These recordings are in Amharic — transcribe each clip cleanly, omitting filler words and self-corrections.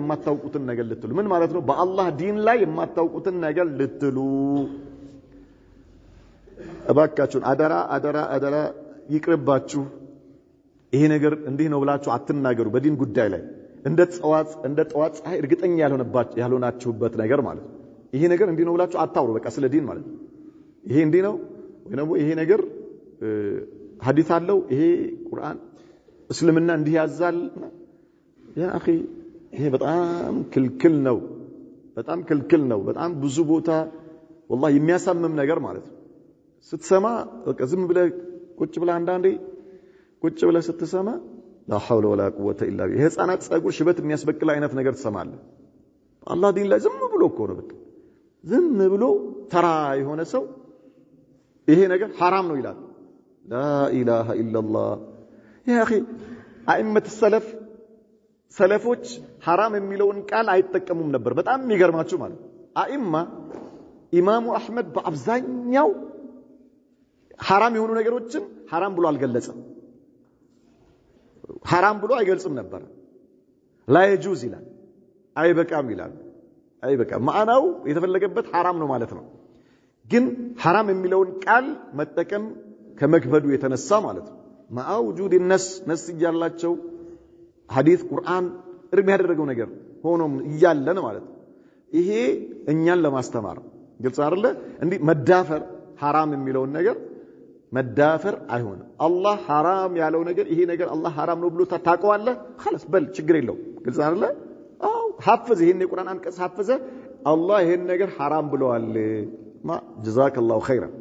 የማታውቁትን ነገር ልትሉ ምን ማለት ነው በአላህ ዲን ላይ የማታውቁትን ነገር ልትሉ እባካችሁን አደራ ይቅርባችሁ ይሄ ነገር እንዲህ ነው ብላችሁ አትናገሩ በዲን ጉዳይ ላይ እንደ ጠዋት ፀሐይ እርግጠኛ ያልሆናችሁበት ነገር ማለት ይሄ ነገር እንዲህ ነው ብላችሁ አታውሩ በቃ ስለ ዲን ማለት ይሄ እንዲህ ነው ወይ ነው ይሄ ነገር ሐዲስ አለው ይሄ ቁርአን እስልምና እንዲህ ያዛል ያ اخي ይሄ በጣም ክልክል ነው በጣም ብዙ ቦታ والله የሚያሳምም ነገር ማለት ስትሰማ በቃ ዝም ብለህ ቁጭ ብለህ አንዳንዴ ቁጭ ብለህ ስትሰማ لا حول ولا قوه الا بالله የህፃናት ጸጉር ሽበት የሚያስበቅል አይነት ነገር ትሰማለህ አላህ ዲን ላይ ዝም ብሎ እኮ ነው በቃ ዝም ብሎ ተራ የሆነ ሰው ይሄ ነገር حرام ነው ይላል لا اله الا الله يا اخي ائمه السلف ሰለፎች حرام የሚለውን ቃል አይጠቀሙም ነበር በጣም የሚገርማችሁ ማለት አኢማ ኢማሙ አህመድ በአብዛኛው حرام የሆኑ ነገሮችን حرام ብሎ አልገለጸም حرام ብሎ አይገልጽም ነበር لا يجوز ይላል አይበቃም ይላል አይበቃም ማዕናው የተፈለገበት حرام ነው ማለት ነው ግን حرام የሚለውን ቃል መጠቀም ከመክበዱ የተነሳ ማለት ነው مع وجود النص ይያላቸው ሐዲስ ቁርአን እርም ያደረገው ነገር ሆኖም ይያለን ማለት ይሄ እኛን ለማስተማር ግልጽ አይደለ እንዴ መዳፈር حرام የሚለውን ነገር መዳፈር አይሆንም አላህ حرام ያለው ነገር ይሄ ነገር አላህ حرام ነው ብሎ ታውቀዋለህ خلاص በል ችግር የለው ግልጽ አይደለ አው ሐፍዝ ይሄን የቁርአን አንቀጽ ሐፍዘ አላህ ይሄን ነገር حرام ብለዋል ማ ጀዛከላሁ ኸይራን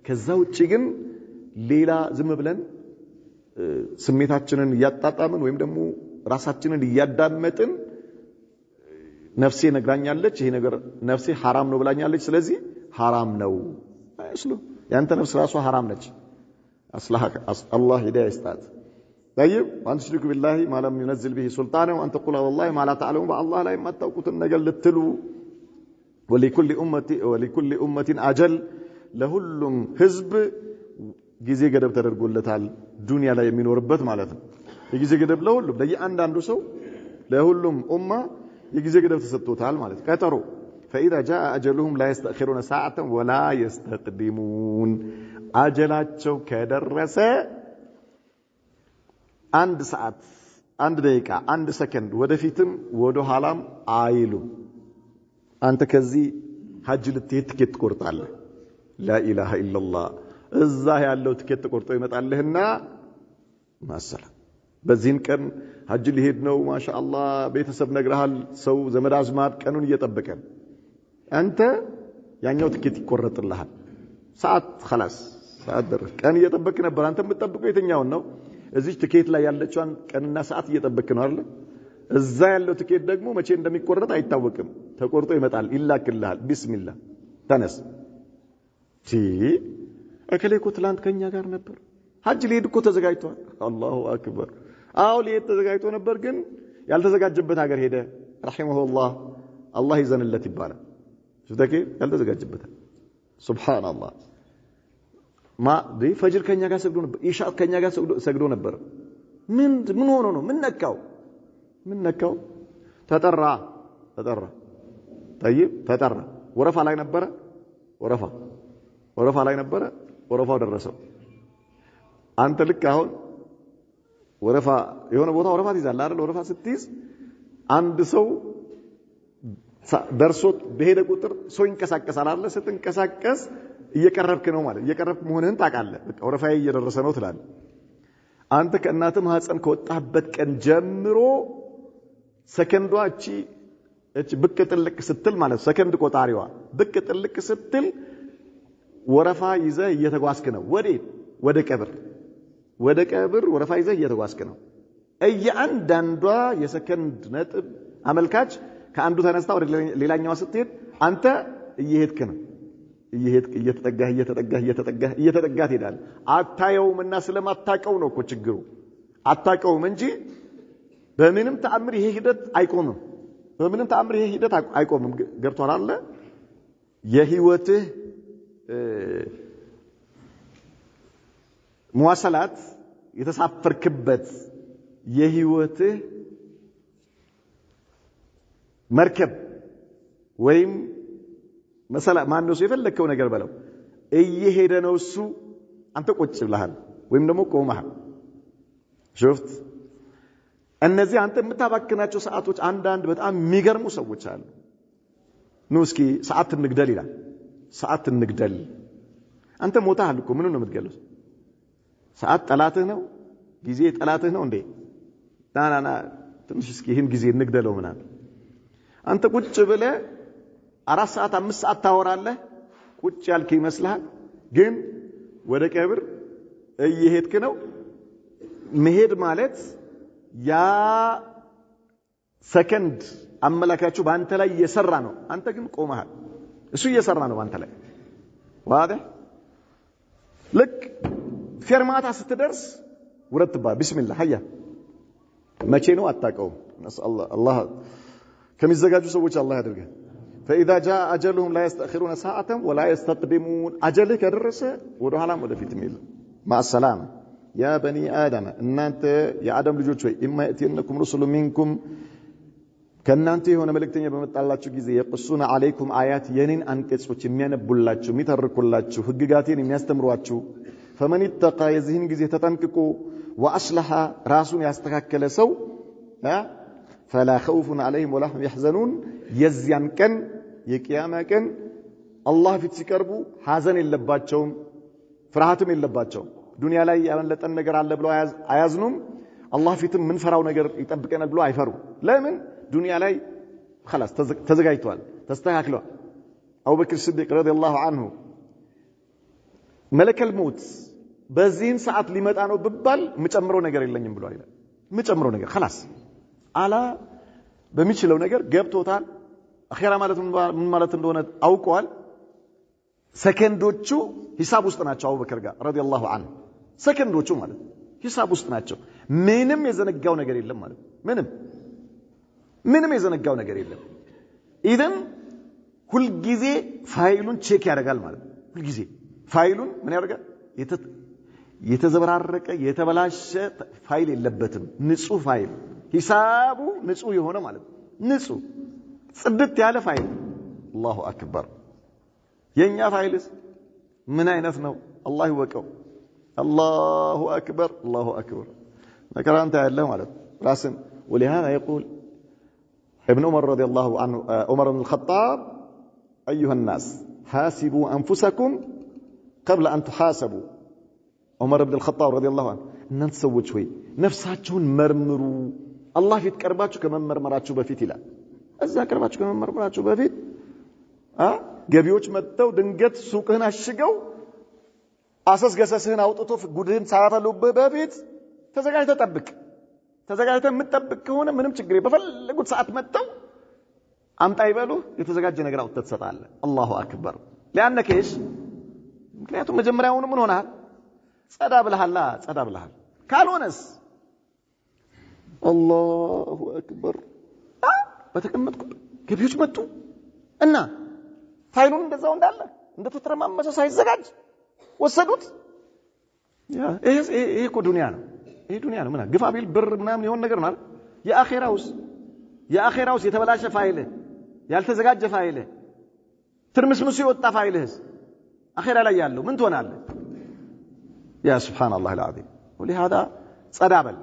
ከዛ ውጪ ግን ሌላ ዝም ብለን ስሜታችንን ያጣጣምን ወይም ደግሞ ራሳችንን ያዳመጥን ነፍሴ ነግራኛለች ይሄ ነገር ነፍሴ حرام ነው ብላኛለች ስለዚህ حرام ነው አይስሉ ያንተ ነፍስ ራሷ حرام ነች አስላህ አላህ ሂዳያ ይስጣት طيب وان تشركوا بالله ما لم ينزل به سلطانا وان تقولوا والله ما لا تعلمون بالله لا يمتقوا النجل للتلو ولكل امه اجل ለሁሉም ህዝብ ጊዜ ገደብ ተደርጎለታል ዱንያ ላይ የሚኖርበት ማለት ነው የጊዜ ገደብ ለሁሉም ለየአንዳንዱ ሰው ለሁሉም ኡማ የጊዜ ገደብ ተሰጥቶታል ማለት ቀጠሮ فاذا جاء اجلهم لا يستاخرون ساعه ولا يستقدمون አጀላቸው ከደረሰ አንድ ሰዓት አንድ ደቂቃ አንድ ሰከንድ ወደፊትም ወደ ኋላም አይሉ አንተ ከዚህ ሐጅ ልትሄድ ትኬት ትቆርጣለህ لا اله الا الله እዛ ያለው ትኬት ተቆርጦ ይመጣልህና ማሰላ በዚህን ቀን ሐጅ ሊሄድ ነው ማሻአላህ ቤተሰብ ነግረሃል ሰው ዘመድ አዝማድ ቀኑን እየጠበቀ አንተ ያኛው ትኬት ይቆረጥልሃል ሰዓት خلاص ሰዓት ደረስ ቀን እየጠበቅ ነበር አንተ የምትጠብቀው የትኛውን ነው እዚህ ትኬት ላይ ያለችውን ቀንና ሰዓት እየጠበቅ ነው አይደል እዛ ያለው ትኬት ደግሞ መቼ እንደሚቆረጥ አይታወቅም ተቆርጦ ይመጣል ይላክልሃል ቢስሚላህ ተነስ እከሌኮ ትላንት ከኛ ጋር ነበር ሐጅ ሊሄድ እኮ ተዘጋጅቷል አላሁ አክበር አው ሊሄድ ተዘጋጅቶ ነበር ግን ያልተዘጋጀበት ሀገር ሄደ ረሂመሁላህ አላህ ይዘንለት ይባላል ስለዚህ ያልተዘጋጀበት ሱብሃንአላህ ማ ፈጅር ከኛ ጋር ሰግዶ ነበር ኢሻ ከኛ ጋር ሰግዶ ነበር ምን ሆኖ ነው ምን ነካው ተጠራ طيب ተጠራ ወረፋ ላይ ነበረ ወረፋ ላይ ነበረ ወረፋው ደረሰው አንተ ልክ አሁን ወረፋ የሆነ ቦታ ወረፋ ትይዛለህ አይደል ወረፋ ስትይዝ አንድ ሰው ደርሶት በሄደ ቁጥር ሰው ይንቀሳቀሳል አይደል ስትንቀሳቀስ እየቀረብክ ነው ማለት እየቀረብክ መሆንህን ታውቃለህ በቃ ወረፋዬ እየደረሰ ነው ትላለህ አንተ ከእናትህ ማህፀን ከወጣህበት ቀን ጀምሮ ሰከንዷ እቺ ብቅ ጥልቅ ስትል ማለት ሰከንድ ቆጣሪዋ ብቅ ጥልቅ ስትል ወረፋ ይዘህ እየተጓዝክ ነው ወደ ቀብር ወረፋ ይዘህ እየተጓዝክ ነው እያንዳንዷ የሰከንድ ነጥብ አመልካች ከአንዱ ተነስታ ወደ ሌላኛው ስትሄድ አንተ እየሄድክ ነው እየተጠጋህ ትሄዳለህ አታየውምና ስለማታቀው ነው እኮ ችግሩ አታቀውም እንጂ በምንም ተአምር ይሄ ሂደት አይቆምም ገብቷል አይደል የህይወትህ ሙዋሰላት የተሳፈርክበት የህይወትህ መርከብ ወይም መሰላ ማን ነው የፈለከው ነገር በለው እየሄደ ነው እሱ አንተ ቁጭ ብለሃል ወይም ደግሞ ቆመሃል شفت እነዚህ አንተ የምታባክናቸው ሰዓቶች አንዳንድ በጣም የሚገርሙ ሰዎች አሉ ነው እስኪ ሰዓት እንግደል ይላል ሰዓት እንግደል አንተ ሞታሃል እኮ ምን ነው የምትገለው ሰዓት ጠላትህ ነው ጊዜ ጠላትህ ነው እንዴ ና ትንሽ እስኪ ይሄን ጊዜ እንግደለው ምናምን አንተ ቁጭ ብለህ 4 ሰዓት 5 ሰዓት ታወራለህ ቁጭ ያልክ ይመስልሃል ግን ወደ ቀብር እየሄድክ ነው መሄድ ማለት ያ ሰከንድ አመላካቹ ባንተ ላይ እየሰራ ነው አንተ ግን ቆመሃል እሱ እየሰራ ነው ባንተ ላይ واضح ልክ ፌርማታ ስትደርስ ወረትባ ቢስሚላህ ሀያ መቼ ነው አጣቀው الله ከሚዘጋጁ ሰዎች አላህ ያድርገን فاذا جاء اجلهم لا يستاخرون ساعه ولا يستقدمون اجلك درس ወደኋላም ወደፊትም ይል مع السلامه يا بني ادم እናንተ የአደም ልጆች ሆይ اما ياتينكم رسل منكم ከናንተ የሆነ መልእክተኛ በመጣላችሁ ጊዜ يقصون عليكم آيات የኔን አንቀጾች የሚያነቡላችሁ የሚተርኩላችሁ ህግጋቴን የሚያስተምሯችሁ فمن اتقى የዚህን ጊዜ ተጠንቅቆ واصلح ራሱን ያስተካከለ ሰው فلا خوف عليهم ولا هم يحزنون የዚያን ቀን የቂያማ ቀን አላህ ፊት ሲቀርቡ ሐዘን የለባቸውም ፍርሃትም የለባቸውም ዱንያ ላይ ያመለጠን ነገር አለ ብለው አያዝኑም አላህ ፊትም ምን ፈራው ነገር ይጠብቀናል ብለው አይፈሩ ለምን ዱንያ ላይ خلاص ተዘጋጅቷል ተስተካክሏል አቡበክር ሲዲቅ ረዲየላሁ ዐንሁ መለከል ሞት በዚህን ሰዓት ሊመጣ ነው ብባል ምጨምረው ነገር የለኝም ብሎ አይደል ምጨምረው ነገር خلاص አላ በሚችለው ነገር ገብቶታል አኺራ ማለት ምን ማለት እንደሆነ አውቀዋል ሰከንዶቹ ሂሳብ ውስጥ ናቸው አቡበክር ጋር ረዲየላሁ ዐንሁ ሰከንዶቹ ማለት ሂሳብ ውስጥ ናቸው ምንም የዘነጋው ነገር የለም ማለት ምንም የዘነጋው ነገር የለም ኢደን ሁሉ ጊዜ ፋይሉን ቼክ ያደርጋል ማለት ሁሉ ጊዜ ፋይሉን ምን ያደርጋል የተዘበራረቀ የተበላሸ ፋይል የለበትም ንጹህ ፋይል ሂሳቡ ንጹህ የሆነ ማለት ንጹህ ጽድት ያለ ፋይል አላሁ አክበር የኛ ፋይልስ ምን አይነት ነው አላህ ይወቀው አላሁ አክበር ነከራንተ ያለ ማለት ራስን ولهذا يقول ابن عمر رضي الله عنه عمر بن الخطاب ايها الناس حاسبوا انفسكم قبل ان تحاسبوا عمر بن الخطاب رضي الله عنه እናንተ ሰዎች ሆይ ነፍሳችሁን መርምሩ አላህ ፊት ቀርባችሁ ከመመርመራችሁ በፊት ይላል እዛ ቀርባችሁ ከመመርመራችሁ በፊት ገቢዎች መጥተው ድንገት ሱቅህን አሽገው አሰስገሰስህን አውጥቶ ጉድህን ሳያፈሉብህ በፊት ተዘጋጅተህ ጠብቅ ተዘጋጅተህ የምትጠብቅ ከሆነ ምንም ችግር በፈለጉት ሰዓት መጥተው አምጣ ይበሉ የተዘጋጀ ነገር አውጥተህ ትሰጣለህ አላሁ አክበር ለአንከ እሺ ምክንያቱም መጀመሪያውኑ ምን ሆነሃል ጸዳ ብለሃል ካልሆነስ አላሁ አክበር በተቀመጥኩ ገቢዎች መጡ እና ፋይሉን እንደዛው እንዳለ እንደተተረማመሰ ሳይዘጋጅ ወሰዱት ያ ይሄ እኮ ዱንያ ነው ምን ግፋ ቢል ብር ምናምን የሆነ ነገር ነው የአኺራውስ የተበላሸ ፋይል ያልተዘጋጀ ፋይል ትርምስምሱ የወጣ ፋይልህስ አኺራ ላይ ያለው ምን ትሆናለህ ያ ሱብሃንአላህ العظيم ولهذا ጸዳበል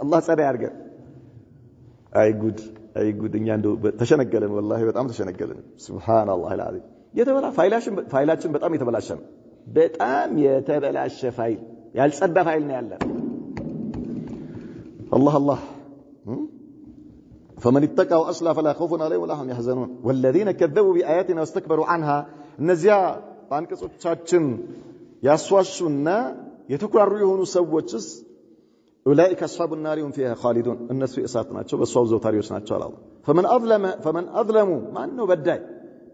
አላህ ጸዳ ያርገን አይ ጉድ እኛ እንደው ተሸነገለን والله በጣም ተሸነገለን ሱብሃንአላህ العظيم የተበላ ፋይላችን በጣም የተበላሸ ነው በጣም የተበላሸ ፋይል ያልጸዳ ፋይል ነው ያለ الله فمن اتقى واصلح فلا خوف عليهم ولا هم يحزنون والذين كذبوا باياتنا واستكبروا عنها እነዚያ ባንቀጾቻችን ያስዋሹና የተኩራሩ የሆኑ ሰዎችስ اولئك اصحاب النار هم فيها خالدون እነሱ እሳት ናቸው በሷው ዘውታሪዎች ናቸው አላህ فمن اظلم ማን ነው በዳይ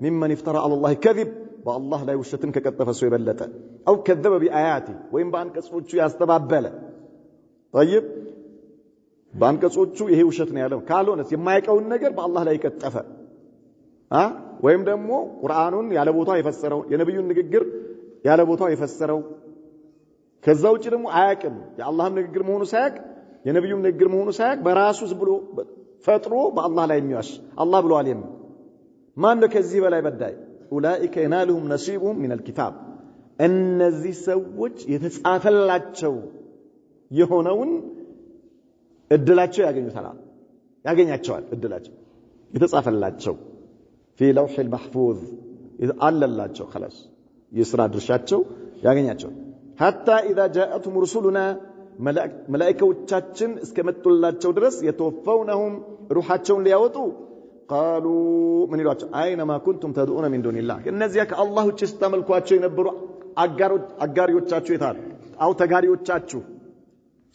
ممن افترى على الله كذب والله لا ውሸትን ከቀጠፈ ሰው የበለጠ او كذب باياته ወይም ባንቀጾቹ ያስተባበለ طيب ባንቀጾቹ ይሄ ውሸት ነው ያለው ካልሆነስ የማይቀውን ነገር በአላህ ላይ ቀጠፈ ወይም ደግሞ ቁርአኑን ያለ ቦታው የፈሰረው የነብዩን ንግግር ያለ ቦታው የፈሰረው ከዛው ውጪ ደግሞ አያቅም የአላህም ንግግር መሆኑ ሳያቅ የነብዩም ንግግር መሆኑ ሳያቅ በራሱ ዝም ብሎ ፈጥሮ በአላህ ላይ የሚዋሽ አላህ ብሏል የሚል ማን ነው ከዚህ በላይ በዳይ? ኡላኢከ የናሉሁም ነሲቡሁም ሚነል ኪታብ እነዚህ ሰዎች የተጻፈላቸው የሆነውን እድላቸው ያገኛቸዋል። እድላቸው የተጻፈላቸው ፊ ለውሒል መሕፉዝ አለላቸው خلاص የሥራ ድርሻቸው ያገኛቸዋል። ሐታ ኢዛ ጃአቱም ሩሱሉና መላእክቶቻችን እስከመጡላቸው ድረስ የተወፈውነሁም ሩሓቸውን ሊያወጡ ቃሉ ምን ይሏቸው አይነማ ኩንቱም ተድዑነ ሚን ዱኒላህ እነዚያ ከአላህ ውጭ ስታመልኳቸው የነበሩ አጋሪዎቻችሁ የታሉ? አው ተጋሪዎቻችሁ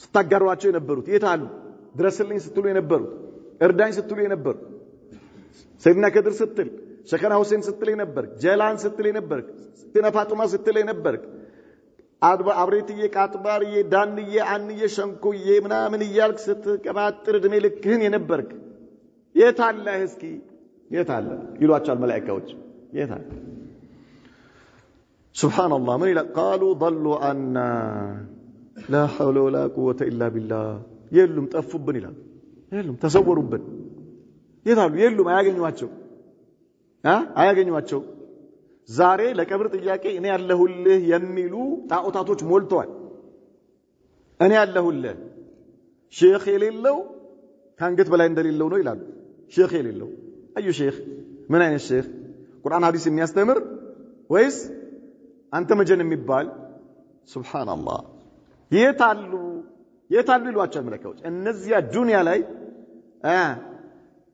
ስታጋሯቸው የነበሩት የታሉ? ድረስልኝ ስትሉ የነበሩት እርዳኝ ስትሉ የነበሩት ሰይድና ከድር ስትል ሸከና ሁሴን ስትል የነበርክ ጀላን ስትል የነበርክ ስትነ ፋጡማ ስትል የነበርክ አብሬትዬ ቃጥባርዬ ዳንዬ አንዬ ሸንኩዬ ምናምን እያልክ ስትቀባጥር እድሜ ልክህን የነበርክ የታለ? እስኪ የታለ ይሏቸዋል መላእክቶች። የታለ? ሱብሃንአላህ ምን ይላል? ቃሉ ضلوا عنا لا حول ولا قوة إلا بالله የሉም ጠፉብን ይላል። የሉም ተሰወሩብን። የታሉ? የሉም አያገኟቸው። ዛሬ ለቀብር ጥያቄ እኔ ያለሁልህ የሚሉ ጣዖታቶች ሞልተዋል። እኔ ያለሁልህ ሼኽ የሌለው ከአንገት በላይ እንደሌለው ነው ይላሉ። ሼኽ የሌለው አዩ ሼኽ? ምን አይነት ሼኽ? ቁርአን ሐዲስ የሚያስተምር ወይስ አንተ መጀን የሚባል? ሱብሃንአላህ የታሉ ይሏቸዋል መላእክቶች። እነዚያ ዱንያ ላይ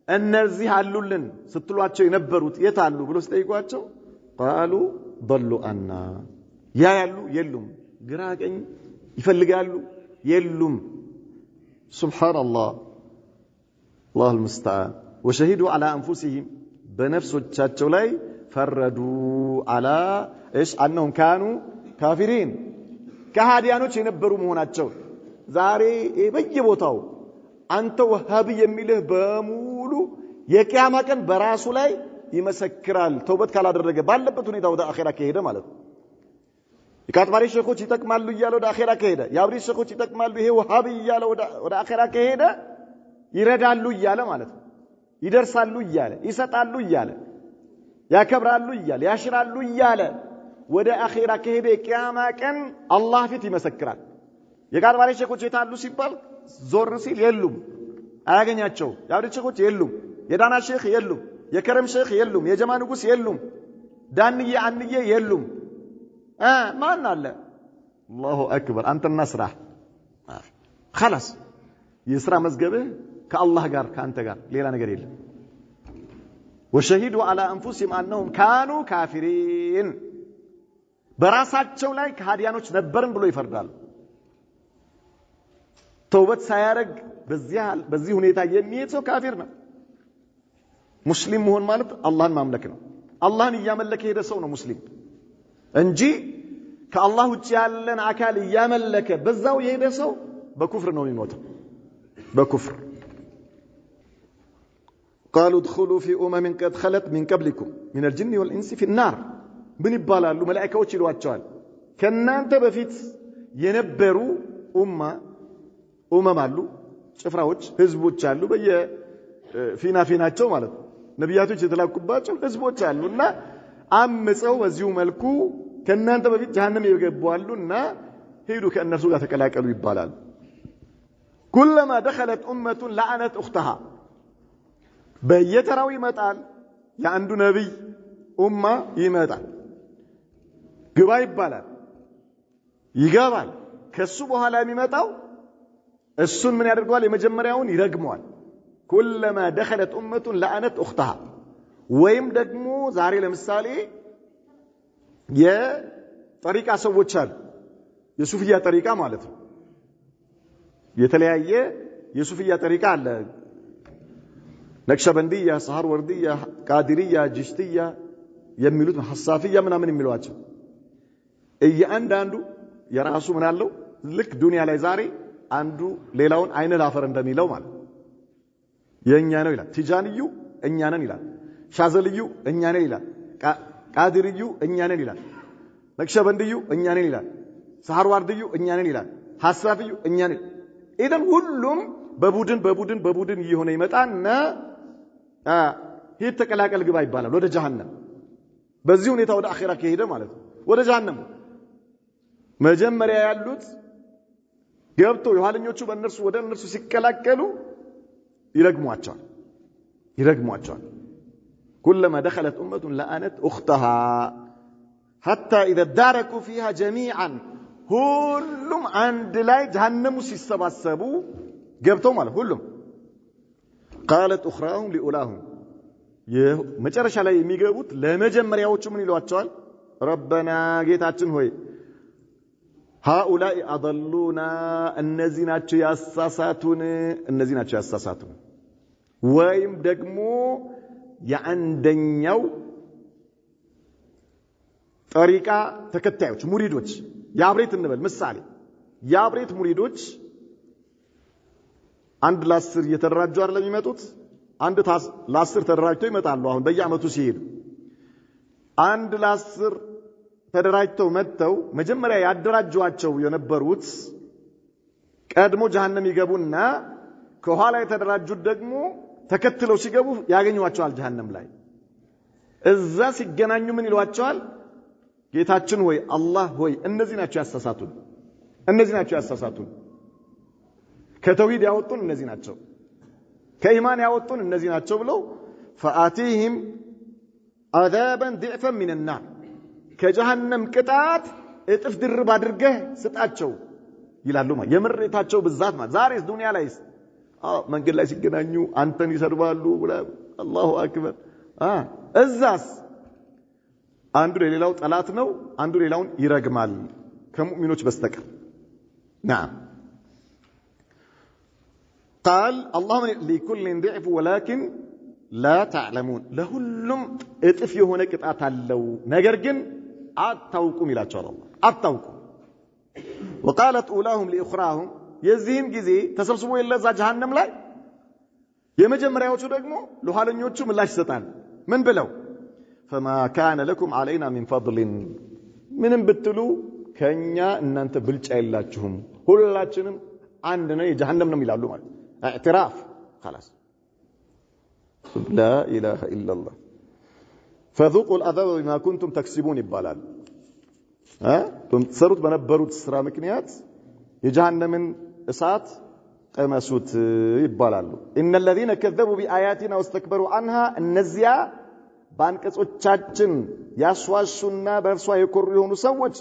እነዚህ አሉልን ስትሏቸው የነበሩት የታሉ ብሎ ሲጠይቋቸው ቃሉ ضلوا عنا ያያሉ የሉም፣ ግራ ቀኝ ይፈልጋሉ የሉም። ሱብሃንአላህ አላሁ المستعان وشهدوا على انفسهم በነፍሶቻቸው ላይ ፈረዱ على ايش انهم كانوا كافرين ከሃዲያኖች የነበሩ መሆናቸው። ዛሬ በየቦታው አንተ ወሃቢ የሚልህ በሙሉ የቂያማ ቀን በራሱ ላይ ይመሰክራል። ተውበት ካላደረገ ባለበት ሁኔታ ወደ አኺራ ከሄደ ማለት ነው። የቃጥባሪ ሼኾች ይጠቅማሉ እያለ ወደ አኺራ ከሄደ፣ የአብሪ ሼኾች ይጠቅማሉ ይሄ ወሃቢ እያለ ወደ አኺራ ከሄደ ይረዳሉ እያለ ማለት ነው። ይደርሳሉ እያለ ይሰጣሉ እያለ ያከብራሉ እያለ ያሽራሉ እያለ ወደ አኺራ ከሄደ የቂያማ ቀን አላህ ፊት ይመሰክራል። የቃጥባሪ ሼኾች የታሉ ሲባል ዞር ሲል የሉም፣ አያገኛቸው። የአብሪ ሼኾች የሉም፣ የዳና ሼኽ የሉም፣ የከረም ሼኽ የሉም፣ የጀማ ንጉስ የሉም፣ ዳንዬ አንዬ የሉም። ማን አለ? አላሁ አክበር። አንተና ስራህ خلاص የስራ መዝገብህ ከአላህ ጋር ከአንተ ጋር ሌላ ነገር የለም። وشهدوا على انفسهم انهم كانوا كافرين በራሳቸው ላይ ከሃዲያኖች ነበርን ብሎ ይፈርዳል። ተውበት ሳያረግ በዚህ ሁኔታ የሚሄድ ሰው ካፊር ነው። ሙስሊም መሆን ማለት አላህን ማምለክ ነው። አላህን እያመለከ ሄደ ሰው ነው ሙስሊም እንጂ ከአላህ ውጭ ያለን አካል እያመለከ በዛው የሄደ ሰው በኩፍር ነው የሚሞተው። በኩፍር قالوا ادخلوا في قد خلت من قبلكم من الجن والانس في النار ምን ይባላሉ? መላእክቶች ይሏቸዋል ከናንተ በፊት የነበሩ ኡመም አሉ፣ ጭፍራዎች ህዝቦች አሉ፣ በየፊናቸው ማለት ነው። ነቢያቶች የተላኩባቸው ህዝቦች አሉና አምፀው በዚሁ መልኩ ከናንተ በፊት ጀሃነም ይገባሉና ሄዱ ከእነርሱ ጋር ተቀላቀሉ ይባላል። ኩለማ دخلت امه لعنت اختها በየተራው ይመጣል። የአንዱ ነብይ ኡማ ይመጣል፣ ግባ ይባላል፣ ይገባል። ከሱ በኋላ የሚመጣው እሱን ምን ያደርገዋል? የመጀመሪያውን ይረግመዋል። ኩለማ دخلت امه لعنت اختها ወይም ደግሞ ዛሬ ለምሳሌ የጠሪቃ ሰዎች አሉ፣ የሱፍያ ጠሪቃ ማለት ነው። የተለያየ የሱፍያ ጠሪቃ አለ። ነክሸበንዲያ፣ ሰሃር ወርዲያ፣ ቃዲሪያ፣ ጅሽቲያ የሚሉት ሐሳፊያ ምናምን የሚሏቸው እያንዳንዱ የራሱ ምን አለው። ልክ ዱንያ ላይ ዛሬ አንዱ ሌላውን አይነ ላፈር እንደሚለው ማለት የኛ ነው ይላል። ቲጃንዩ እኛ ነን ይላል። ሻዘልዩ እኛ ነን ይላል። ቃዲርዩ እኛ ነን ይላል። ነክሸበንዲዩ እኛ ነን ይላል። ሰሃር ወርዲዩ እኛ ነን ይላል። ሐሳፊዩ እኛ ነን። ኢደን ሁሉም በቡድን እየሆነ ይመጣና ሂድ ተቀላቀል ግባ ይባላል ወደ ጀሃነም። በዚህ ሁኔታ ወደ አኺራ ከሄደ ማለት ነው ወደ ጀሃነም መጀመሪያ ያሉት ገብቶ የኋለኞቹ በእነርሱ ወደ እነርሱ ሲቀላቀሉ ይረግሟቸዋል። كلما دخلت أمة لعنت أختها حتى إذا اداركوا فيها جميعا ሁሉም አንድ ላይ ጀሃነም ውስጥ ሲሰባሰቡ ገብተው ማለት ሁሉም قالت أخراهم لأولاهم መጨረሻ ላይ የሚገቡት ለመጀመሪያዎቹ ምን ይሏቸዋል? ረበና ጌታችን ሆይ هؤلاء أضلونا እነዚህ ናቸው ያሳሳቱን ወይም ደግሞ የአንደኛው ጠሪቃ ተከታዮች ሙሪዶች ያብሬት እንበል ምሳሌ ያብሬት ሙሪዶች አንድ ለ10 እየተደራጁ አይደለም የሚመጡት አንድ ለ10 ተደራጅተው ይመጣሉ። አሁን በየአመቱ ሲሄዱ አንድ ለ10 ተደራጅተው መጥተው መጀመሪያ ያደራጇቸው የነበሩት ቀድሞ ጀሃነም ይገቡና ከኋላ የተደራጁት ደግሞ ተከትለው ሲገቡ ያገኙዋቸዋል ጀሃነም ላይ። እዛ ሲገናኙ ምን ይሏቸዋል? ጌታችን ሆይ አላህ ሆይ እነዚህ ናቸው ያሳሳቱን ከተውሂድ ያወጡን እነዚህ ናቸው ከኢማን ያወጡን እነዚህ ናቸው ብለው فآتيهم عذابا ضعفا من النار ከጀሃነም ቅጣት እጥፍ ድርብ አድርገህ ስጣቸው ይላሉ ማለት የምሬታቸው ብዛት ማለት ዛሬስ ዱንያ ላይስ መንገድ ላይ ሲገናኙ አንተን ይሰርባሉ አላሁ አክበር እዛስ አንዱ ለሌላው ጠላት ነው አንዱ ሌላውን ይረግማል ከሙእሚኖች በስተቀር نعم قال اللهم لكل ضعف ولكن لا تعلمون ለሁሉም እጥፍ የሆነ ቅጣት አለው ነገር ግን አታውቁም ይላቸዋል አላህ አታውቁም وقالت اولاهم لاخراهم የዚህን ጊዜ ተሰብስቦ የለዛ ጀሃነም ላይ የመጀመሪያዎቹ ደግሞ ለኋለኞቹ ምላሽ ይሰጣል ምን ብለው فما كان لكم علينا من فضل ምንም ብትሉ ከኛ እናንተ ብልጫ የላችሁም ሁላችንም አንድ ነው የጀሃነም ነው ይላሉ ማለት اعتراف خلاص لا اله الا الله فذوقوا العذاب بما كنتم تكسبون ይባላል ተሰሩት በነበሩት ስራ ምክንያት የጀሃነምን እሳት ቀመሱት ይባላሉ ان الذين كذبوا بآياتنا واستكبروا عنها እነዚያ ባንቀጾቻችን ያስዋሹና በእርሷ የኮሩ የሆኑ ሰዎች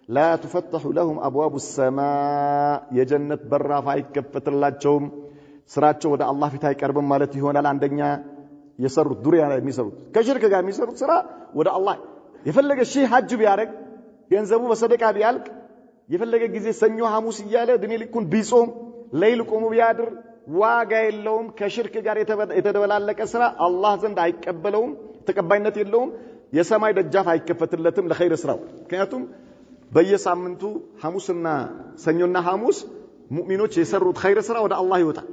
لا تفتح لهم ابواب السماء የጀነት በራፍ አይከፈትላቸውም ስራቸው ወደ አላህ ፊት አይቀርብም ማለት ይሆናል አንደኛ የሰሩት ዱንያ ላይ የሚሰሩት ከሽርክ ጋር የሚሰሩት ስራ ወደ አላህ የፈለገ ሺህ ሐጅ ቢያደርግ ገንዘቡ በሰደቃ ቢያልቅ የፈለገ ጊዜ ሰኞ ሐሙስ ይያለ ድኔ ሊኩን ቢጾም ሌሊት ቆሞ ቢያድር ዋጋ የለውም ከሽርክ ጋር የተደበላለቀ ስራ አላህ ዘንድ አይቀበለውም ተቀባይነት የለውም የሰማይ ደጃፍ አይከፈትለትም ለኸይር ስራው ምክንያቱም በየሳምንቱ ሐሙስና ሰኞና ሐሙስ ሙእሚኖች የሰሩት ኸይር ስራ ወደ አላህ ይወጣል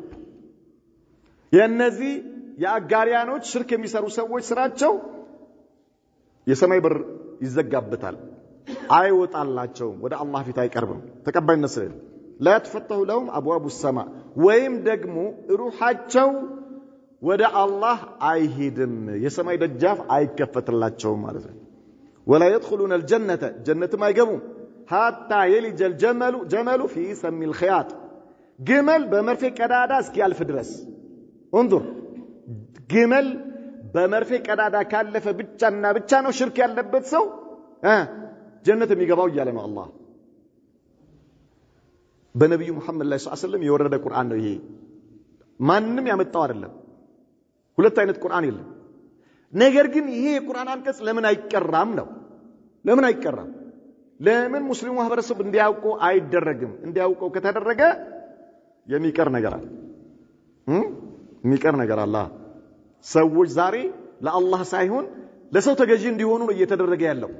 የነዚህ የአጋሪያኖች ሽርክ የሚሰሩ ሰዎች ስራቸው የሰማይ በር ይዘጋበታል አይወጣላቸው ወደ አላህ ፊት አይቀርብም ተቀባይነት ስለሌለ لا تفتح لهم ابواب السماء ወይም ደግሞ ሩሃቸው ወደ አላህ አይሄድም የሰማይ ደጃፍ አይከፈትላቸው ማለት ነው ولا يدخلون الجنه جنة ما يجبون حتى يلج الجمل في سم الخياط جمل بمرفي قدادا እስኪያልፍ ድረስ انظر جمل በመርፌ ቀዳዳ ካለፈ ብቻና ብቻ ነው ሽርክ ያለበት ሰው ጀነት የሚገባው ይያለ ነው አላህ በነብዩ መሐመድ ላይ ሰለላሁ ዐለይሂ ወሰለም የወረደ ቁርአን ነው ይሄ ማንንም ያመጣው አይደለም ሁለት አይነት ቁርአን የለም ነገር ግን ይሄ የቁርአን አንቀጽ ለምን አይቀራም ነው ለምን አይቀራም ለምን ሙስሊሙ ማህበረሰብ እንዲያውቀው አይደረግም እንዲያውቀው ከተደረገ የሚቀር ነገር አለ የሚቀር ነገር አለ ሰዎች ዛሬ ለአላህ ሳይሆን ለሰው ተገዢ እንዲሆኑ ነው እየተደረገ ያለው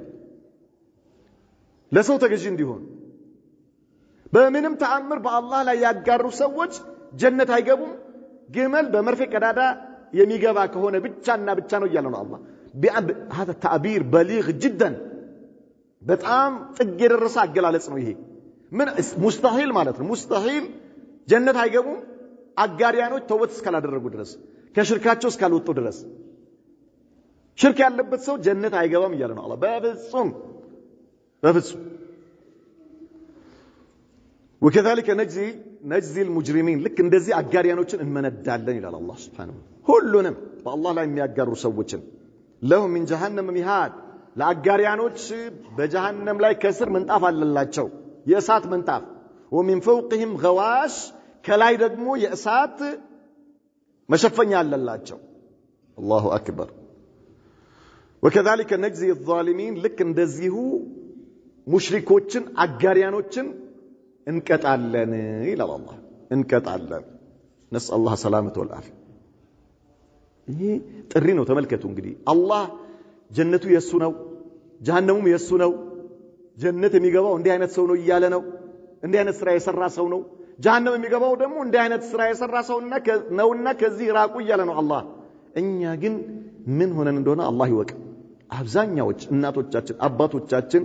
ለሰው ተገዢ እንዲሆኑ በምንም ተአምር በአላህ ላይ ያጋሩ ሰዎች ጀነት አይገቡም ግመል በመርፌ ቀዳዳ የሚገባ ከሆነ ብቻና ብቻ ነው ይያለው አላህ هذا تعبير بليغ جدا በጣም ጥግ የደረሰ አገላለጽ ነው ይሄ ምን ሙስተሂል ማለት ነው ሙስተሂል ጀነት አይገቡም አጋሪያኖች ተውበት እስካላደረጉ ድረስ ከሽርካቸው እስካልወጡ ድረስ ሽርክ ያለበት ሰው ጀነት አይገባም እያለ ነው አላህ በፍጹም وكذلك نجزي المجرمين لك እንደዚህ አጋሪያኖችን እንመነዳለን ይላል አላህ Subhanahu ሁሉንም በአላህ ላይ የሚያጋሩ ሰዎችን لهم من جهنم مهاد ለአጋሪያኖች በጀሃነም ላይ ከስር ምንጣፍ አለላቸው የእሳት ምንጣፍ ومن فوقهم غواش ከላይ ደግሞ የእሳት መሸፈኛ አለላቸው الله اكبر وكذلك نجزي الظالمين لك እንደዚሁ ሙሽሪኮችን አጋሪያኖችን እንቀጣለን ይላል አላህ እንቀጣለን نسأل الله سلامة والعافية ይሄ ጥሪ ነው ተመልከቱ እንግዲህ አላህ ጀነቱ የሱ ነው ጀሃነሙም የሱ ነው ጀነት የሚገባው እንዲህ አይነት ሰው ነው እያለ ነው እንዲህ አይነት ስራ የሰራ ሰው ነው ጀሃነም የሚገባው ደግሞ እንዲህ አይነት ስራ የሰራ ሰው ነውና ከዚህ ራቁ እያለ ነው አላህ እኛ ግን ምን ሆነን እንደሆነ አላህ ይወቅ አብዛኛዎች እናቶቻችን አባቶቻችን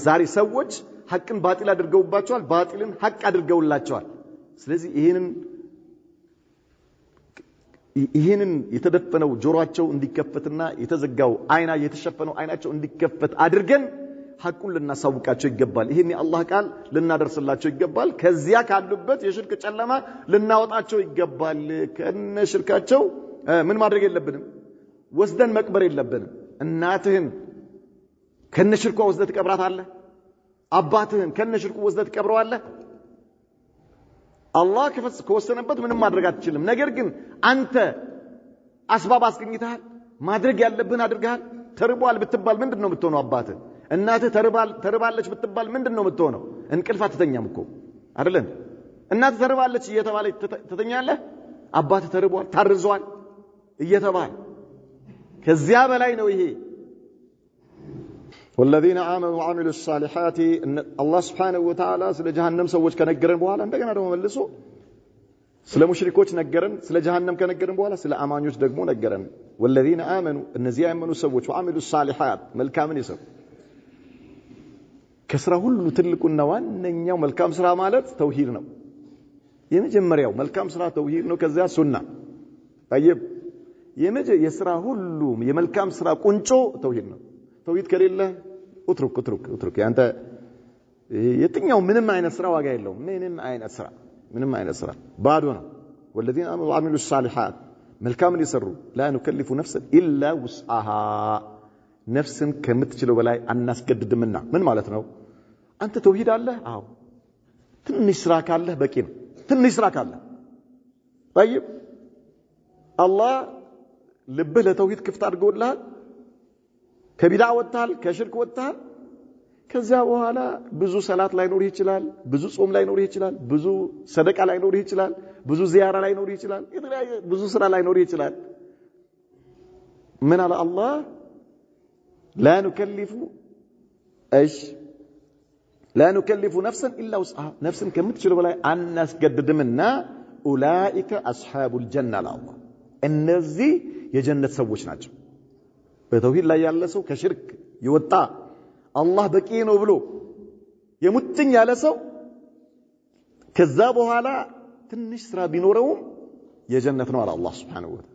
ዛሬ ሰዎች ሐቅን ባጢል አድርገውባቸዋል ባጢልን ሐቅ አድርገውላቸዋል ስለዚህ ይሄንን የተደፈነው ጆሮአቸው እንዲከፈትና የተዘጋው አይና የተሸፈነው አይናቸው እንዲከፈት አድርገን ሐቁን ልናሳውቃቸው ይገባል ይሄን የአላህ ቃል ልናደርስላቸው ይገባል ከዚያ ካሉበት የሽርክ ጨለማ ልናወጣቸው ይገባል ከነ ሽርካቸው ምን ማድረግ የለብንም ወስደን መቅበር የለብንም እናትህን ከነ ሽርኳ ወስደህ ትቀብራታለህ አባትህን ከነ ሽርኩ ወስደህ ትቀብረዋለህ አላህ ከወሰነበት ምንም ማድረግ አትችልም ነገር ግን አንተ አስባብ አስገኝተሃል ማድረግ ያለብህን አድርገሃል ተርቧል ብትባል ምንድነው የምትሆነው አባትህ እናትህ ተርባለች ብትባል ምንድነው የምትሆነው እንቅልፍ አትተኛም እኮ አይደለም እናትህ ተርባለች እየተባለች ትተኛለህ አባትህ ተርቧል ታርዟል እየተባለ ከዚያ በላይ ነው ይሄ والذين آمنوا وعملوا الصالحات الله سبحانه وتعالى ስለ ጀሃነም ሰዎች ከነገረን በኋላ እንደገና ደግሞ መልሶ ስለ ሙሽሪኮች ነገረን ስለ ጀሃነም ከነገረን በኋላ ስለ አማኞች ደግሞ ነገረን والذين آمنوا እነዚህ ያመኑ ሰዎች وعملوا الصالحات መልካምን ይሰሩ ከስራ ሁሉ ትልቁና ዋነኛው መልካም ስራ ማለት ተውሂድ ነው የመጀመሪያው መልካም ስራ ተውሂድ ነው ከዚያ ሱና طيب የስራ ሁሉ የመልካም ስራ ቁንጮ ተውሂድ ነው ተውሂድ ከሌለ اترك ያንተ የትኛው ምንም አይነት ስራ ዋጋ የለውም ምንም አይነት ስራ ባዶ ነው والذين آمنوا وعملوا الصالحات መልካምን ይሰሩ لا نكلف نفسا الا وسعها ነፍስን ከምትችለው በላይ አናስገድድምና ምን ማለት ነው አንተ ተውሂድ አለ አዎ ትንሽ ስራ ካለ በቂ ነው ትንሽ ስራ ካለ طيب الله ልብህ ለተውሂድ ክፍት አድርጎልሃል ከቢድዓ ወጣል ከሽርክ ወጣል ከዚያ በኋላ ብዙ ሰላት ላይ ኖር ይችላል ብዙ ጾም ላይ ኖር ይችላል ብዙ ሰደቃ ላይ ኖር ይችላል ብዙ ዚያራ ላይ ኖር ይችላል ብዙ ስራ ላይ ኖር ይችላል ምን አለ አላህ لا نكلف نفسا الا وسعها نفسا ከምትችለው በላይ አናስገድድምና اولئك اصحاب الجنه الله እነዚህ የጀነት ሰዎች ናቸው በተውሂድ ላይ ያለ ሰው ከሽርክ ይወጣ አላህ በቂ ነው ብሎ የሙጥኝ ያለ ሰው ከዛ በኋላ ትንሽ ስራ ቢኖረው የጀነት ነው አለ አላህ Subhanahu Wa Ta'ala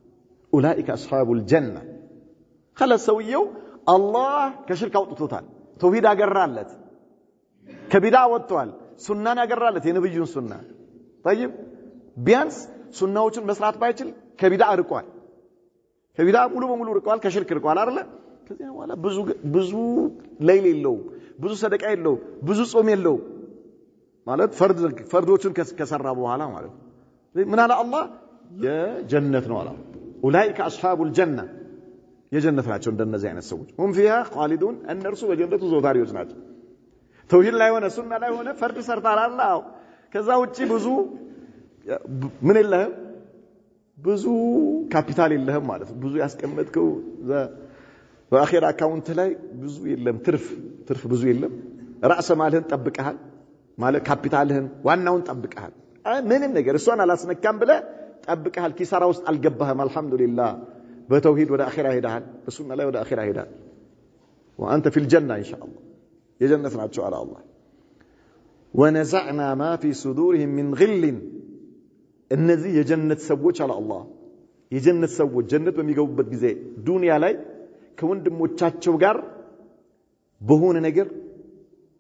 اولئك اصحاب الجنه خلاص ሰውየው አላህ ከሽርክ አውጥቶታል ተውሂድ አገራለት ከቢድዓ ወጥቷል ሱናን አገራለት የነብዩን ሱና طيب ቢያንስ ሱናዎችን መስራት ባይችል ከቢድዓ ርቋል ከቢድዓ ሙሉ በሙሉ ርቋል ከሽርክ ርቋል አይደል ከዚያ በኋላ ብዙ ሌሊት የለው ብዙ ሰደቃ የለው ብዙ ጾም የለው ማለት ፈርዶችን ከሰራ በኋላ ማለት ምን አለ አላህ የጀነት ነው አለ اولئك اصحاب الجنه የጀነት ናቸው እንደነዚህ አይነት ሰዎች هم فيها خالدون እነርሱ በጀነቱ ዘውታሪዎች ናቸው ተውሂድ ላይ ሆነ ሱና ላይ ሆነ ፈርድ ሰርታል አላህ ከዛ ውጪ ብዙ ምን የለህም ብዙ ካፒታል የለህም ማለት ብዙ ያስቀመጥከው በአኺራ አካውንት ላይ ብዙ የለም ትርፍ ብዙ የለም ራስ ማልህን ጠብቀሃል ማለት ካፒታልህን ዋናውን ጠብቀሃል ምንም ነገር እሷን አላስነካም ብለ ጠብቀሃል ኪሳራ ውስጥ አልገባህም አልহামዱሊላህ በተውሂድ ወደ አኺራ ሄዳል በሱና ላይ ወደ አኺራ ሄዳል وانت في الجنه ان شاء الله የጀነት ናቸው አለ አላህ ونزعنا ما في صدورهم من غل እነዚህ የጀነት ሰዎች አለ አላህ የጀነት ሰዎች ጀነት በሚገቡበት ጊዜ ዱንያ ላይ ከወንድሞቻቸው ጋር በሆነ ነገር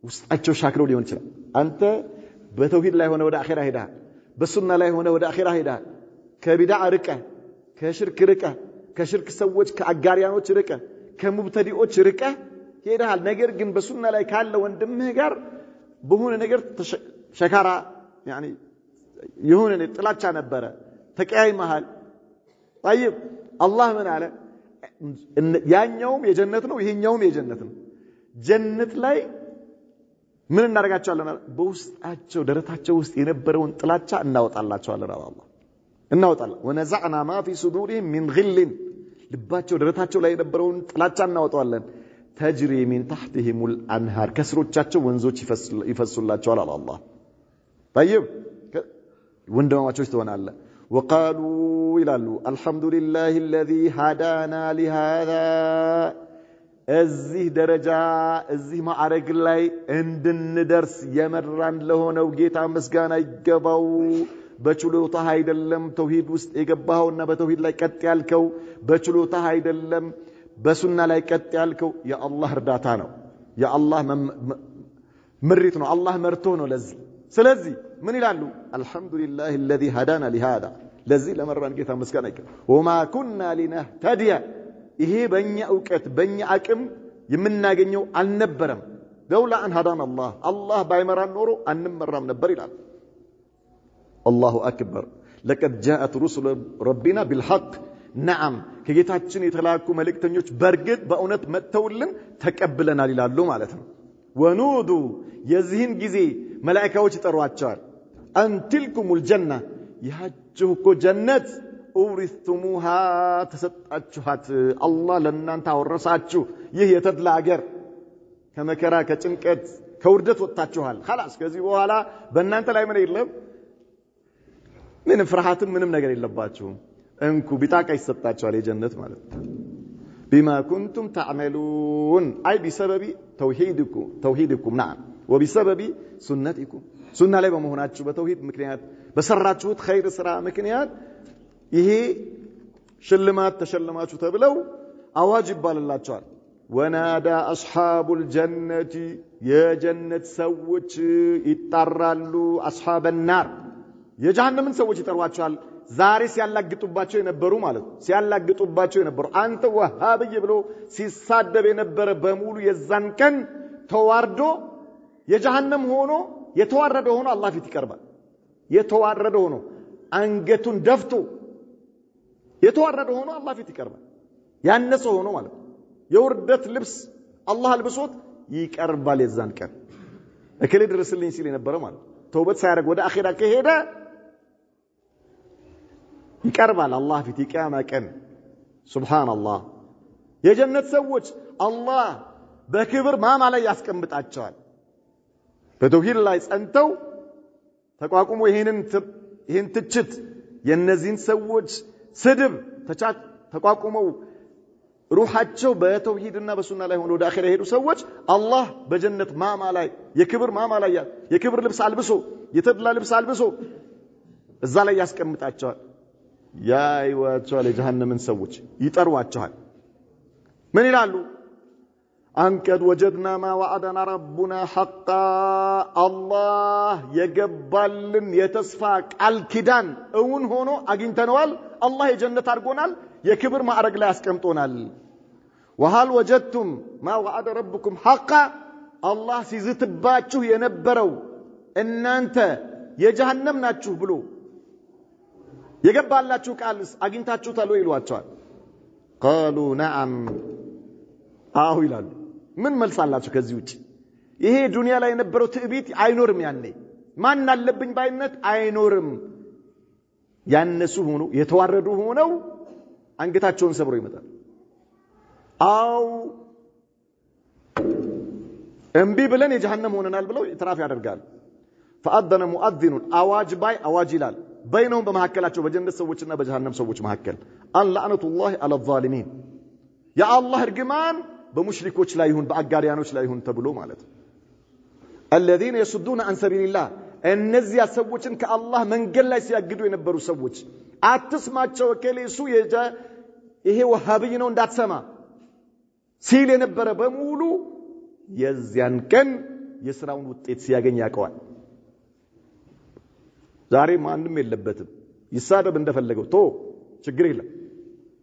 ውስጣቸው ሻክረው ሊሆን ይችላል አንተ በተውሂድ ላይ ሆነ ወደ አኺራ ሄዳል በሱና ላይ ሆነ ወደ አኺራ ሄዳል ከቢድዓ ርቀ ከሽርክ ርቀ ከሽርክ ሰዎች ከአጋሪያኖች ርቀ ከሙብተዲዎች ርቀ ሄዳል ነገር ግን በሱና ላይ ካለ ወንድምህ ጋር በሆነ ነገር ሸካራ يعني የሆነ ጥላቻ ነበረ ተቀያይመሃል طيب الله ምን አለ ያኛውም የጀነት ነው ይሄኛውም የጀነት ነው ጀነት ላይ ምን እናደርጋቸዋለን በውስጣቸው ደረታቸው ውስጥ የነበረውን ጥላቻ እናወጣላቸዋለን አላህ እናወጣለን ወነዘዕና ما في صدورهم من غل ልባቸው ደረታቸው ላይ የነበረውን ጥላቻ እናወጣዋለን تجري من تحتهم الانهار ከስሮቻቸው ወንዞች ይፈሱላቸዋል አላህ طيب ወንድማማቾች ትሆናለ وقالوا ይላሉ الحمد لله الذي هدانا لهذا እዚህ ደረጃ እዚህ ማዕረግ ላይ እንድንደርስ የመራን ለሆነው ጌታ ምስጋና ይገባው በችሎታ አይደለም ተውሂድ ውስጥ የገባውና በተውሂድ ላይ ቀጥ ያልከው በችሎታ አይደለም በሱና ላይ ቀጥ ያልከው የአላህ እርዳታ ነው የአላህ ምሪት ነው አላህ መርቶ ነው ለዚህ ስለዚህ ምን ይላሉ አልহামዱሊላህ الذي هدانا لهذا ለዚህ ለመራን ጌታ ምስጋና ይገባው وما كنا لنهتدي ይሄ በእኛ ዕውቀት በእኛ አቅም የምናገኘው አልነበረም ለውላ አን هدانا الله አላህ ባይመራን ኖሮ አንመራም ነበር ይላል الله اكبر لقد جاءت رسل ربنا بالحق نعم ከጌታችን የተላኩ መልእክተኞች በርግጥ በእውነት መተውልን ተቀብለናል ይላሉ ማለት ነው ወኑዱ የዚህን ጊዜ መላእክቶች ይጠሯቸዋል አንትልኩሙል ጀና ያጅሁኮ ጀነት ኡሪስቱሙሃ ተሰጣችኋት አላህ ለእናንተ አወረሳችሁ ይህ የተድላ ሀገር ከመከራ ከጭንቀት ከውርደት ወጣችኋል خلاص ከዚህ በኋላ በእናንተ ላይ ምን የለም ምንም ፍርሃትም ምንም ነገር የለባችሁም እንኩ ቢጣቃ ይሰጣችኋል የጀነት ማለት بما كنتم تعملون اي بسبب توحيدكم نعم وبسبب سنتكم سنة ላይ በመሆናችሁ በተውሂድ ምክንያት በሰራችሁት ኸይር ስራ ምክንያት ይሄ ሽልማት ተሸለማችሁ ተብለው አዋጅ ይባልላቸዋል ወናዳ አስሐቡ الجنة የጀነት ሰዎች ይጣራሉ አስሐበ النار የጀሃነምን ሰዎች ይጠሯቸዋል ዛሬ ሲያላግጡባቸው የነበሩ ማለት ሲያላግጡባቸው የነበሩ አንተ ወሃብይ ብሎ ሲሳደብ የነበረ በሙሉ የዛን ቀን ተዋርዶ የጀሃነም ሆኖ የተዋረደ ሆኖ አላህ ፊት ይቀርባል የተዋረደ ሆኖ አንገቱን ደፍቶ የተዋረደ ሆኖ አላህ ፊት ይቀርባል ያነሰ ሆኖ ማለት የውርደት ልብስ አላህ አልብሶት ይቀርባል የዛን ቀን እከሌ ድረስልኝ ሲል የነበረ ማለት ተውበት ሳያደርግ ወደ አኺራ ከሄደ ይቀርባል አላህ ፊት የቂያማ ቀን ሱብሃንአላህ የጀነት ሰዎች አላህ በክብር ማማ ላይ ያስቀምጣቸዋል በተውሂድ ላይ ጸንተው ተቋቁሞ ይሄን ትችት የነዚህን ሰዎች ስድብ ተቋቁመው ሩሃቸው በተውሂድና በሱና ላይ ሆኖ ወደ አኺራ ሄዱ ሰዎች አላህ በጀነት ማማ ላይ የክብር ማማ ላይ የክብር ልብስ አልብሶ የተድላ ልብስ አልብሶ እዛ ላይ ያስቀምጣቸዋል ያይዋቸዋል የጀሃነምን ሰዎች ይጠሯቸዋል ምን ይላሉ አንቀድ ወጀድና ማ ወዐደና ረቡና ሐቃ አላህ የገባልን የተስፋ ቃል ኪዳን እውን ሆኖ አግኝተነዋል አላህ የጀነት አድርጎናል የክብር ማዕረግ ላይ አስቀምጦናል وهل وجدتم ما وعد ربكم حقا الله ሲዝትባችሁ የነበረው እናንተ የጀሃነም ናችሁ ብሎ የገባላችሁ ቃልስ አግኝታችሁታል ወይ ይሏቸዋል قالوا نعم አዎ ይላሉ ምን መልሳላችሁ ከዚህ ውጪ ይሄ ዱንያ ላይ የነበረው ትዕቢት አይኖርም ያኔ ማን አለብኝ ባይነት አይኖርም ያነሱ ሆኖ የተዋረዱ ሆነው አንገታቸውን ሰብረው ይመጣል አው እምቢ ብለን የጀሃነም ሆነናል ብለው ኢትራፍ ያደርጋሉ فأذن مؤذن አዋጅ ባይ አዋጅ ይላል በይነውም በመሐከላቸው በጀነት ሰዎችና በጀሃነም ሰዎች መሐከል አን ለعنቱላህ على الظالمين ያ አላህ እርግማን በሙሽሪኮች ላይ ይሁን በአጋሪያኖች ላይ ይሁን ተብሎ ማለት الذين يصدون عن سبيل الله እነዚያ ሰዎችን ከአላህ መንገድ ላይ ሲያግዱ የነበሩ ሰዎች አትስማቸው ከሌሱ ይሄ ወሃብይ ነው እንዳትሰማ ሲል የነበረ በሙሉ የዚያን ቀን የሥራውን ውጤት ሲያገኝ ያቀዋል ዛሬ ማንንም የለበትም ይሳደብ እንደፈለገው ችግር የለም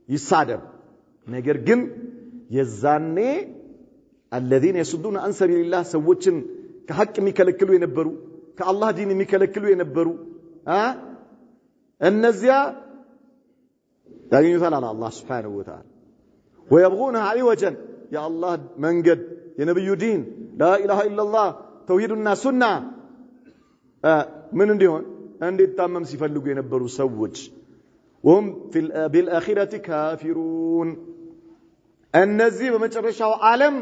ይሳደብ ነገር ግን የዛኔ الذين يصدون عن سبيل الله ሰዎችን ከሐቅ የሚከለክሉ የነበሩ ከአላህ ዲን የሚከለክሉ የነበሩ እነዚያ ያገኙታል አላህ Subhanahu Wa Ta'ala ويبغونها عوجا يا الله መንገድ የነብዩ ዲን لا اله الا الله ተውሂድና ሱና ምን እንዲሆን እንዲታመም ሲፈልጉ የነበሩ ሰዎች وهم بالآخرة كافرون እነዚህ በመጨረሻው ዓለም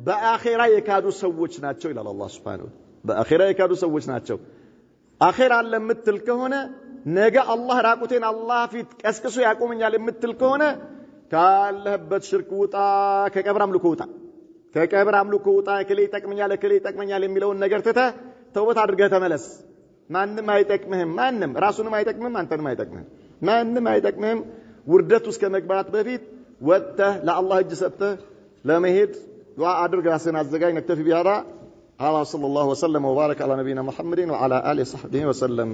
በአኺራ የካዱ ሰዎች ናቸው ይላል አላህ Subhanahu Wa Ta'ala በአኺራ የካዱ ሰዎች ናቸው አኺራ ለምትል ከሆነ ነገ አላህ ራቁቴን አላህ ፊት ቀስቅሶ ያቆመኛል የምትል ከሆነ ካለህበት ሽርክ ውጣ ከቀብር አምልኮ ውጣ ከቀብር አምልኮ ውጣ ከሌ ይጠቅመኛል የሚለውን ነገር ተተህ ተውበት አድርገህ ተመለስ ማንንም አይጠቅምህም ማንንም ራሱንም አይጠቅምህም አንተንም አይጠቅምህም ማንንም አይጠቅምህም ውርደት ውስጥ ከመግባት በፊት ወጥተህ ለአላህ እጅ ሰጥተህ ለመሄድ ዱዓ አድርግ ራስህን አዘጋጅ ነክተፊ ቢሃራ هذا صلى الله وسلم وبارك على نبينا محمد وعلى آله وصحبه وسلم